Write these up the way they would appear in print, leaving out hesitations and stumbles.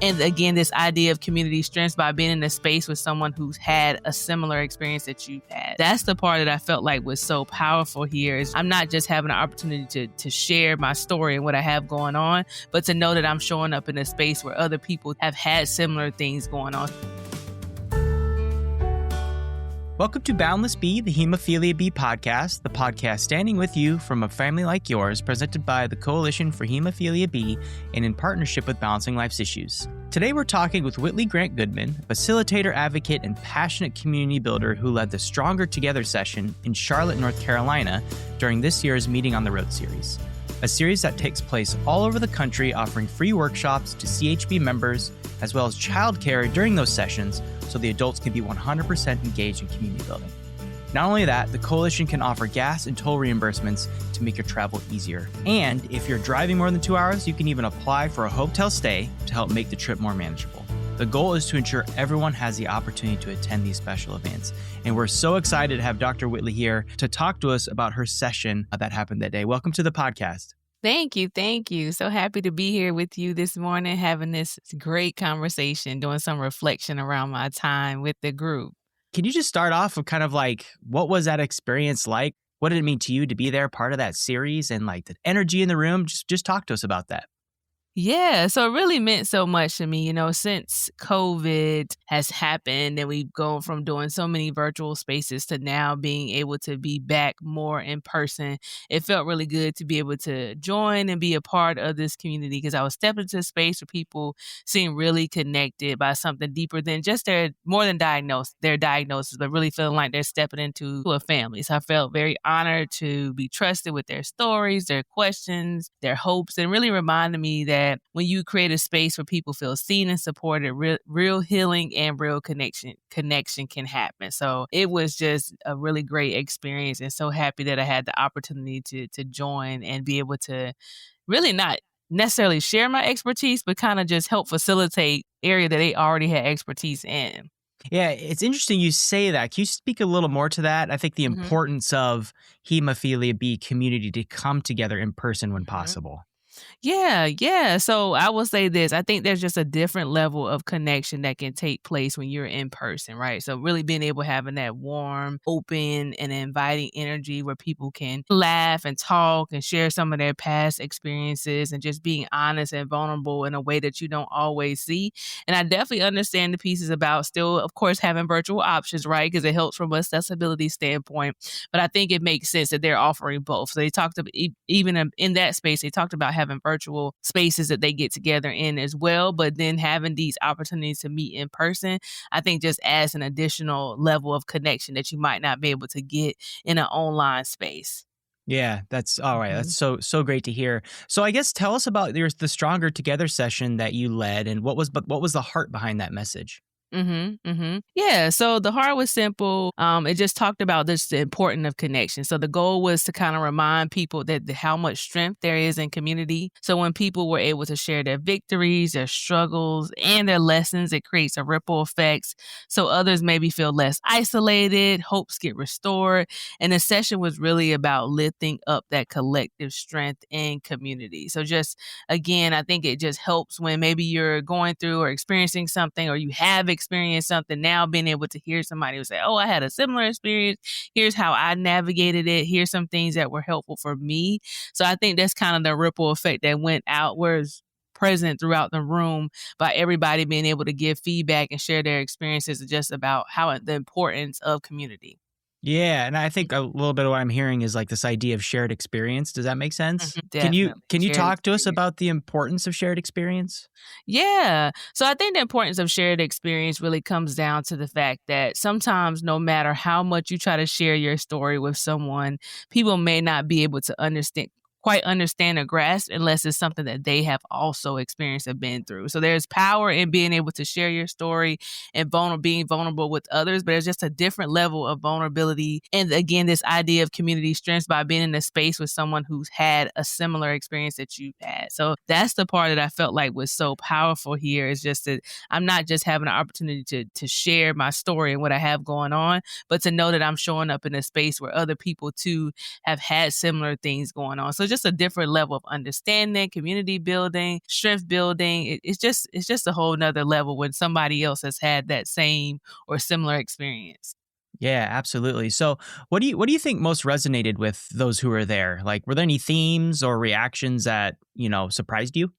And again, this idea of community strengths by being in a space with someone who's had a similar experience that you've had. That's the part that I felt like was so powerful here is I'm not just having an opportunity to share my story and what I have going on, but to know that I'm showing up in a space where other people have had similar things going on. Welcome to Boundless B, the Hemophilia B podcast, the podcast standing with you from a family like yours, presented by the Coalition for Hemophilia B and in partnership with Balancing Life's Issues. Today we're talking with Whitley Grant-Goodman, facilitator, advocate, and passionate community builder who led the Stronger Together session in Charlotte, North Carolina during this year's Meeting on the Road series, a series that takes place all over the country offering free workshops to CHB members as well as childcare during those sessions so the adults can be 100% engaged in community building. Not only that, the Coalition can offer gas and toll reimbursements to make your travel easier. And if you're driving more than 2 hours, you can even apply for a hotel stay to help make the trip more manageable. The goal is to ensure everyone has the opportunity to attend these special events. And we're so excited to have Dr. Whitley here to talk to us about her session that happened that day. Welcome to the podcast. Thank you. Thank you. So happy to be here with you this morning, having this great conversation, doing some reflection around my time with the group. Can you just start off with kind of like, what was that experience like? What did it mean to you to be there, part of that series, and like the energy in the room? Just talk to us about that. Yeah, so it really meant so much to me, since COVID has happened and we've gone from doing so many virtual spaces to now being able to be back more in person. It felt really good to be able to join and be a part of this community because I was stepping into a space where people seem really connected by something deeper than just their diagnosis, but really feeling like they're stepping into a family. So I felt very honored to be trusted with their stories, their questions, their hopes, and really reminded me that when you create a space where people feel seen and supported, real healing and real connection can happen. So it was just a really great experience and so happy that I had the opportunity to join and be able to really not necessarily share my expertise, but kind of just help facilitate area that they already had expertise in. Yeah, it's interesting you say that. Can you speak a little more to that? I think the importance of Hemophilia B community to come together in person when possible. Yeah. So I will say this. I think there's just a different level of connection that can take place when you're in person, right? So really being able to having that warm, open, and inviting energy where people can laugh and talk and share some of their past experiences and just being honest and vulnerable in a way that you don't always see. And I definitely understand the pieces about still, of course, having virtual options, right? Because it helps from an accessibility standpoint. But I think it makes sense that they're offering both. So they talked about, even in that space, they talked about having virtual spaces that they get together in as well, but then having these opportunities to meet in person, I think just adds an additional level of connection that you might not be able to get in an online space. Yeah, that's all right. That's so great to hear. So I guess tell us about the Stronger Together session that you led and what was the heart behind that message? Yeah, so the heart was simple. It just talked about the importance of connection. So the goal was to kind of remind people that how much strength there is in community. So when people were able to share their victories, their struggles, and their lessons, it creates a ripple effects. So others maybe feel less isolated, hopes get restored. And the session was really about lifting up that collective strength in community. So just, again, I think it just helps when maybe you're going through or experiencing something or you have experienced something, now being able to hear somebody who say, oh, I had a similar experience. Here's how I navigated it. Here's some things that were helpful for me. So I think that's kind of the ripple effect that went outwards present throughout the room by everybody being able to give feedback and share their experiences just about how the importance of community. Yeah, and I think a little bit of what I'm hearing is like this idea of shared experience. Does that make sense? Can you talk to us about the importance of shared experience? Yeah. So I think the importance of shared experience really comes down to the fact that sometimes no matter how much you try to share your story with someone, people may not be able to quite understand or grasp unless it's something that they have also experienced and been through. So there's power in being able to share your story and being vulnerable with others, but there's just a different level of vulnerability. And again, this idea of community strengths by being in a space with someone who's had a similar experience that you've had. So that's the part that I felt like was so powerful here, is just that I'm not just having an opportunity to share my story and what I have going on, but to know that I'm showing up in a space where other people too have had similar things going on. So just a different level of understanding, community building, strength building. It's just a whole nother level when somebody else has had that same or similar experience. Yeah, absolutely. So, what do you think most resonated with those who were there? Like, were there any themes or reactions that, surprised you?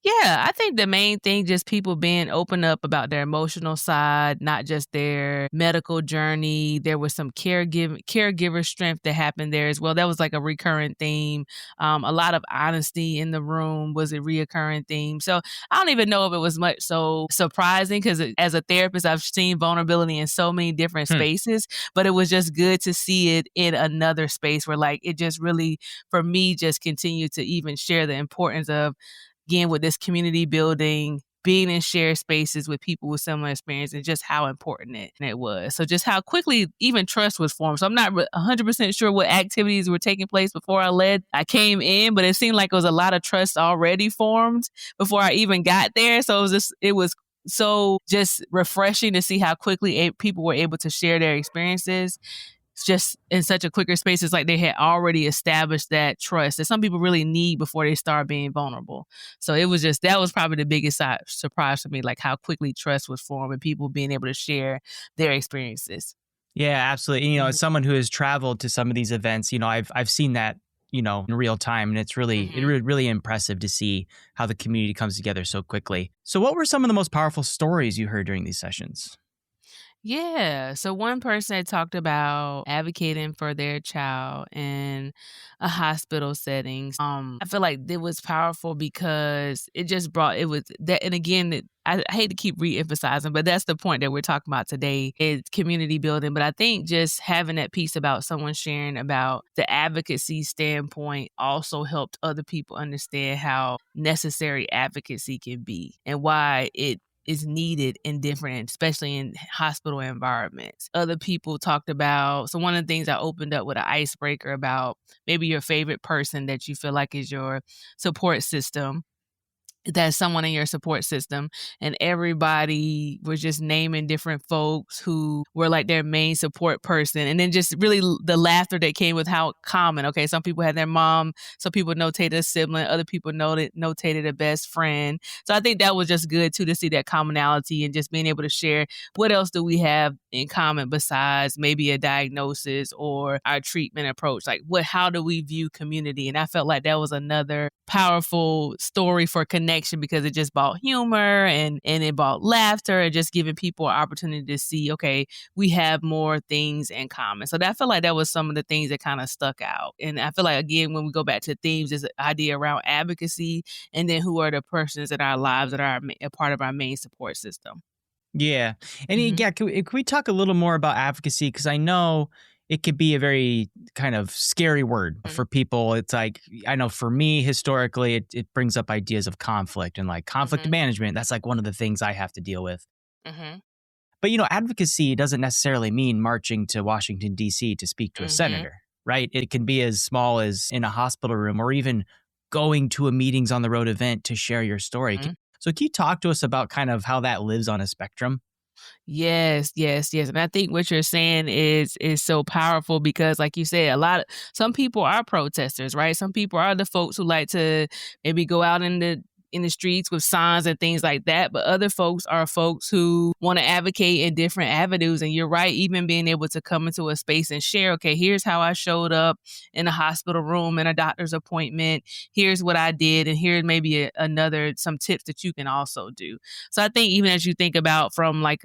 Yeah, I think the main thing just people being open up about their emotional side, not just their medical journey. There was some caregiver strength that happened there as well. That was like a recurrent theme. A lot of honesty in the room was a reoccurring theme. So I don't even know if it was much so surprising because as a therapist, I've seen vulnerability in so many different Hmm. spaces, but it was just good to see it in another space where like it just really, for me, just continued to even share the importance of again with this community building, being in shared spaces with people with similar experience and just how important it was. So just how quickly even trust was formed. So I'm not 100% sure what activities were taking place before I came in, but it seemed like it was a lot of trust already formed before I even got there. So it was so just refreshing to see how quickly people were able to share their experiences just in such a quicker space. It's like they had already established that trust that some people really need before they start being vulnerable. So that was probably the biggest surprise for me, like how quickly trust was formed and people being able to share their experiences. Yeah, absolutely. And, Mhm. as someone who has traveled to some of these events, I've seen that, in real time, and it's Mhm. really impressive to see how the community comes together so quickly. So, what were some of the most powerful stories you heard during these sessions? Yeah. So one person had talked about advocating for their child in a hospital setting. I feel like it was powerful because it just brought it was that, and again, I hate to keep re-emphasizing, but that's the point that we're talking about today is community building. But I think just having that piece about someone sharing about the advocacy standpoint also helped other people understand how necessary advocacy can be and why it is needed in different, especially in hospital environments. Other people talked about, so one of the things I opened up with an icebreaker about maybe your favorite person that you feel like is your support system, that's someone in your support system, and everybody was just naming different folks who were like their main support person, and then just really the laughter that came with how common. Okay, some people had their mom, some people notated a sibling, other people notated a best friend. So I think that was just good too to see that commonality and just being able to share what else do we have in common besides maybe a diagnosis or our treatment approach. Like how do we view community? And I felt like that was another powerful story for connection because it just brought humor and it brought laughter and just giving people an opportunity to see, okay, we have more things in common. So I feel like that was some of the things that kind of stuck out. And I feel like, again, when we go back to themes, this idea around advocacy and then who are the persons in our lives that are a part of our main support system. Yeah. And Hmm. yeah, can we talk a little more about advocacy? Because I know it could be a very kind of scary word for people. It's like, I know for me, historically, it brings up ideas of conflict and like conflict Hmm. management. That's like one of the things I have to deal with. Hmm. But, advocacy doesn't necessarily mean marching to Washington, D.C. to speak to a Hmm. senator, right? It can be as small as in a hospital room or even going to a meetings on the road event to share your story. So, can you talk to us about kind of how that lives on a spectrum? Yes, yes, yes. And I think what you're saying is so powerful because like you said, some people are protesters, right? Some people are the folks who like to maybe go out in the streets with signs and things like that. But other folks are folks who want to advocate in different avenues. And you're right, even being able to come into a space and share, okay, here's how I showed up in a hospital room, in a doctor's appointment. Here's what I did. And here's maybe some tips that you can also do. So I think even as you think about from like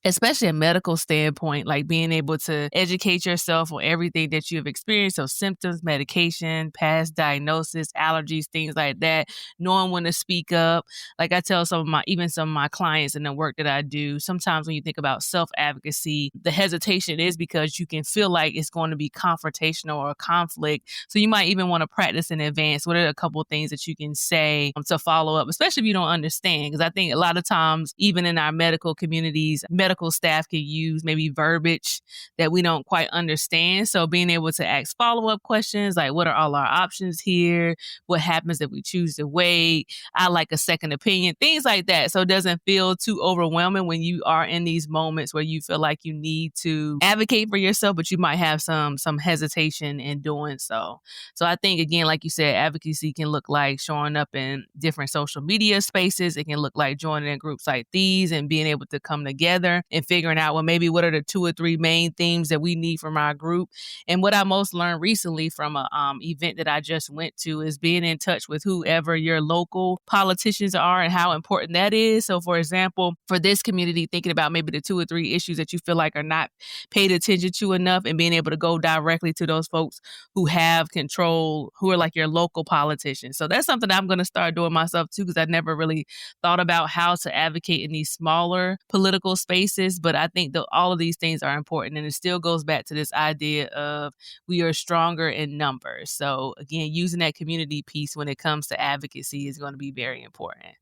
especially a medical standpoint, like being able to educate yourself on everything that you have experienced, so symptoms, medication, past diagnosis, allergies, things like that, knowing when to speak up. Like I tell some of my clients in the work that I do, sometimes when you think about self-advocacy, the hesitation is because you can feel like it's going to be confrontational or a conflict. So you might even want to practice in advance. What are a couple of things that you can say to follow up, especially if you don't understand? Because I think a lot of times, even in our medical communities, medical medical staff can use maybe verbiage that we don't quite understand. So being able to ask follow-up questions like, what are all our options here? What happens if we choose to wait? I like a second opinion, things like that. So it doesn't feel too overwhelming when you are in these moments where you feel like you need to advocate for yourself, but you might have some hesitation in doing so. So I think, again, like you said, advocacy can look like showing up in different social media spaces. It can look like joining in groups like these and being able to come together and figuring out, well, maybe what are the 2 or 3 main themes that we need from our group. And what I most learned recently from a event that I just went to is being in touch with whoever your local politicians are and how important that is. So, for example, for this community, thinking about maybe the 2 or 3 issues that you feel like are not paid attention to enough and being able to go directly to those folks who have control, who are like your local politicians. So that's something I'm going to start doing myself too, because I never really thought about how to advocate in these smaller political spaces. But I think that all of these things are important. And it still goes back to this idea of we are stronger in numbers. So again, using that community piece when it comes to advocacy is going to be very important.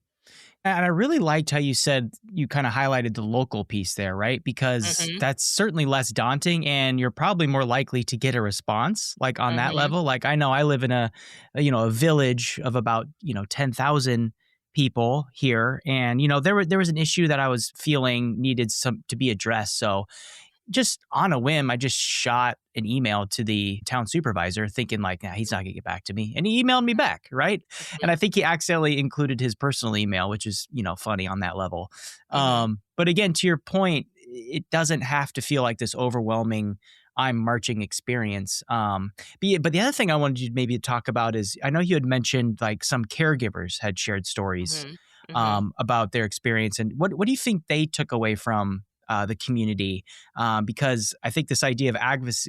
And I really liked how you said you kind of highlighted the local piece there, right? Because Mm-hmm. that's certainly less daunting and you're probably more likely to get a response like on that Mm-hmm. level. Like I know I live in a village of about, 10,000 people here and there was an issue that I was feeling needed some to be addressed. So just on a whim, I just shot an email to the town supervisor thinking like, nah, he's not gonna get back to me. And he emailed me back, right? And I think he accidentally included his personal email, which is, funny on that level. Mm-hmm. But again, to your point, it doesn't have to feel like this overwhelming I'm marching experience. But the other thing I wanted you maybe to talk about is I know you had mentioned like some caregivers had shared stories Mm-hmm. Mm-hmm. about their experience. And what do you think they took away from the community? Because I think this idea of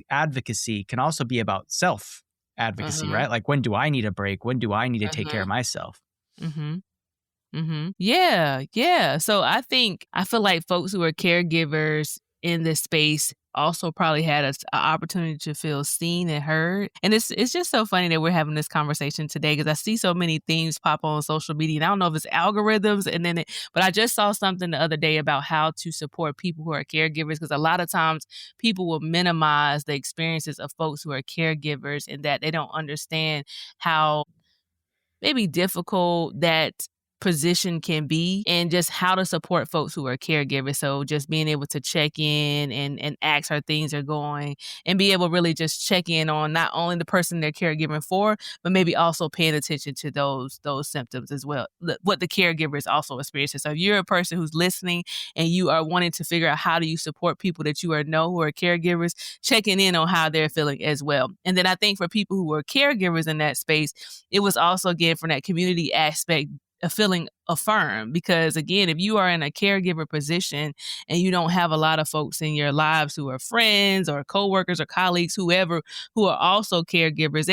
advocacy can also be about self advocacy, Mm-hmm. right? Like when do I need a break? When do I need to take care Mm-hmm. of myself? Mm-hmm. Yeah, yeah. So I feel like folks who are caregivers in this space also probably had an opportunity to feel seen and heard. And it's just so funny that we're having this conversation today because I see so many themes pop on social media. And I don't know if it's algorithms but I just saw something the other day about how to support people who are caregivers because a lot of times people will minimize the experiences of folks who are caregivers and that they don't understand how maybe difficult that position can be and just how to support folks who are caregivers. So just being able to check in and ask how things are going and be able to really just check in on not only the person they're caregiving for, but maybe also paying attention to those symptoms as well, what the caregiver is also experiencing. So if you're a person who's listening and you are wanting to figure out how do you support people that you know who are caregivers, checking in on how they're feeling as well. And then I think for people who are caregivers in that space, it was also, again, from that community aspect, of feeling affirmed. Because again, if you are in a caregiver position and you don't have a lot of folks in your lives who are friends or coworkers or colleagues, whoever, who are also caregivers,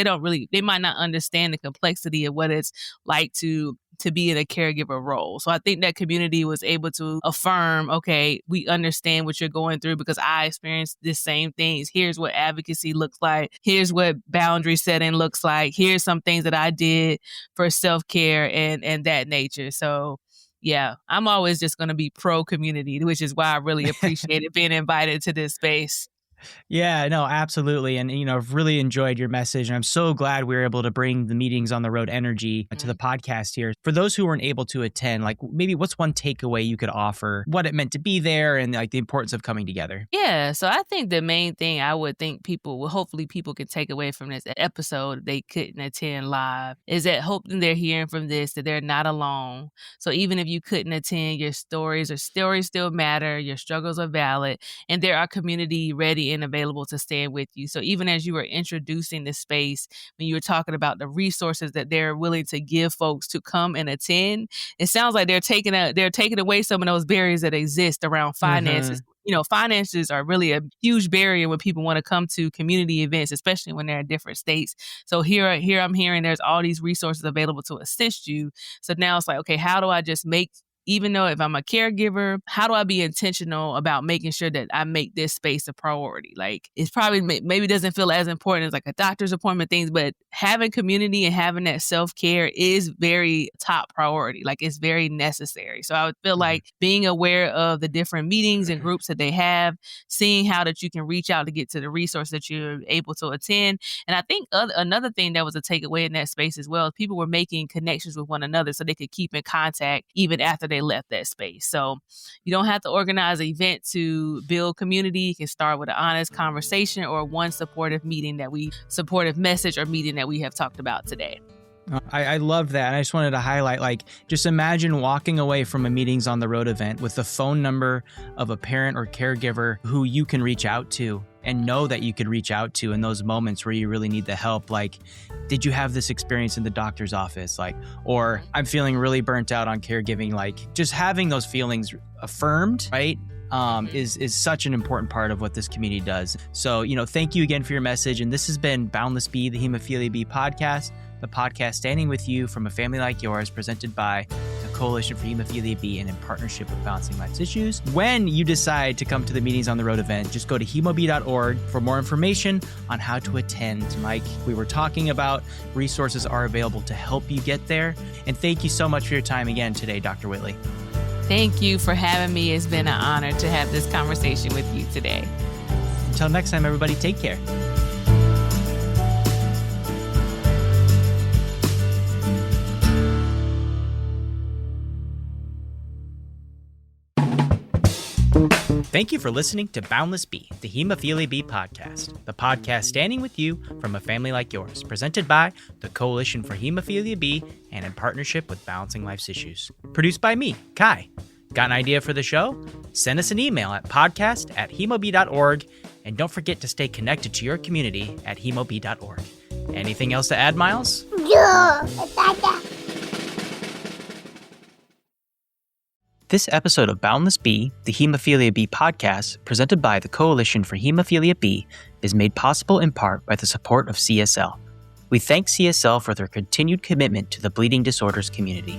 they might not understand the complexity of what it's like to be in a caregiver role. So I think that community was able to affirm, okay, we understand what you're going through because I experienced the same things. Here's what advocacy looks like. Here's what boundary setting looks like. Here's some things that I did for self-care and that nature. So yeah, I'm always just going to be pro community, which is why I really appreciated being invited to this space. Yeah, no, absolutely. And, I've really enjoyed your message. And I'm so glad we were able to bring the Meetings on the Road energy to the podcast here. For those who weren't able to attend, like maybe what's one takeaway you could offer, what it meant to be there and like the importance of coming together? Yeah, so I think the main thing I would think hopefully people can take away from this episode they couldn't attend live is that hoping they're hearing from this that they're not alone. So even if you couldn't attend, your stories still matter, your struggles are valid, and there are community ready and available to stand with you. So even as you were introducing the space, when you were talking about the resources that they're willing to give folks to come and attend, it sounds like they're taking away some of those barriers that exist around finances. Finances are really a huge barrier when people want to come to community events, especially when they're in different states. So here I'm hearing there's all these resources available to assist you. So now it's like, okay, how do I just make even though if I'm a caregiver, how do I be intentional about making sure that I make this space a priority? Like, it's probably maybe doesn't feel as important as like a doctor's appointment things, but having community and having that self-care is very top priority. Like, it's very necessary. So I would feel like being aware of the different meetings and groups that they have, seeing how that you can reach out to get to the resource that you're able to attend. And I think another thing that was a takeaway in that space as well is people were making connections with one another so they could keep in contact even after they left that space. So you don't have to organize an event to build community. You can start with an honest conversation or one supportive message or meeting that we have talked about today. I love that. And I just wanted to highlight, like, just imagine walking away from a Meetings on the Road event with the phone number of a parent or caregiver who you can reach out to and know that you could reach out to in those moments where you really need the help. Like, did you have this experience in the doctor's office? Like, or I'm feeling really burnt out on caregiving. Like, just having those feelings affirmed, right? Is such an important part of what this community does. So, thank you again for your message. And this has been Boundless B, the Hemophilia B podcast, the podcast standing with you from a family like yours, presented by the Coalition for Hemophilia B and in partnership with Balancing Life's Issues. When you decide to come to the Meetings on the Road event, just go to hemob.org for more information on how to attend. Like we were talking about, resources are available to help you get there. And thank you so much for your time again today, Dr. Whitley. Thank you for having me. It's been an honor to have this conversation with you today. Until next time, everybody, take care. Thank you for listening to Boundless B, the Hemophilia B podcast, the podcast standing with you from a family like yours, presented by the Coalition for Hemophilia B and in partnership with Balancing Life's Issues. Produced by me, Kai. Got an idea for the show? Send us an email at podcast@hemob.org, and don't forget to stay connected to your community at hemob.org. Anything else to add, Miles? This episode of Boundless B, the Hemophilia B podcast, presented by the Coalition for Hemophilia B, is made possible in part by the support of CSL. We thank CSL for their continued commitment to the bleeding disorders community.